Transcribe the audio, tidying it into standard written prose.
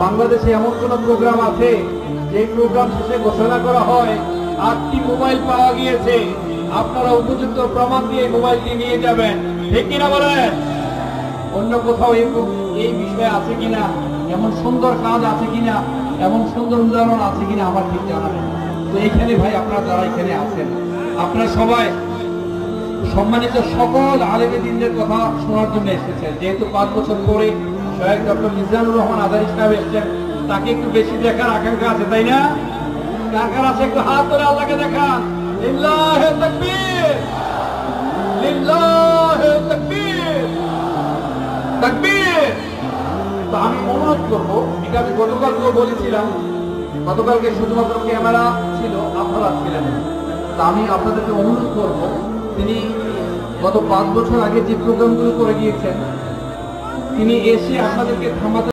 বাংলাদেশে এমন কোন প্রোগ্রাম আছে যে প্রোগ্রাম শেষে ঘোষণা করা হয় 8টি মোবাইল পাওয়া গিয়েছে, আপনারা উপযুক্ত প্রমাণ দিয়ে মোবাইলটি নিয়ে যাবেন, ঠিক কিনা বলেন? অন্য কোথাও এই বিষয়ে আছে কিনা, এমন সুন্দর কাজ আছে কিনা, এমন সুন্দর উদাহরণ আছে কিনা আমার ঠিক জানা নেই। তো এইখানে ভাই আপনারা যারা এখানে আছেন, আপনারা সবাই সম্মানিত সকল আলেমে দ্বীনের কথা শোনার জন্য এসেছেন। যেহেতু 5 বছর পরে শহীদ ডক্টর মিজানুর রহমান আজারী সাহেব এসেছেন, তাকে একটু বেশি দেখার আকাঙ্ক্ষা আছে, তাই না? কার কার আছে একটু হাত ধরে আল্লাহকে দেখান। লিল্লাহে তাকবীর, লিল্লাহে তাকবীর, তাকবীর। তো আমি অনুরোধ করবো, এটা আমি গতকালকেও বলেছিলাম, গতকালকে শুধুমাত্র ক্যামেরা ছিল, আপনারা ছিলেন। তা আমি আপনাদেরকে অনুরোধ করবো, তিনি গত 5 বছর আগে যে প্রোগ্রামগুলো করে গিয়েছেন, তিনি এসে আপনাদেরকে থামাতে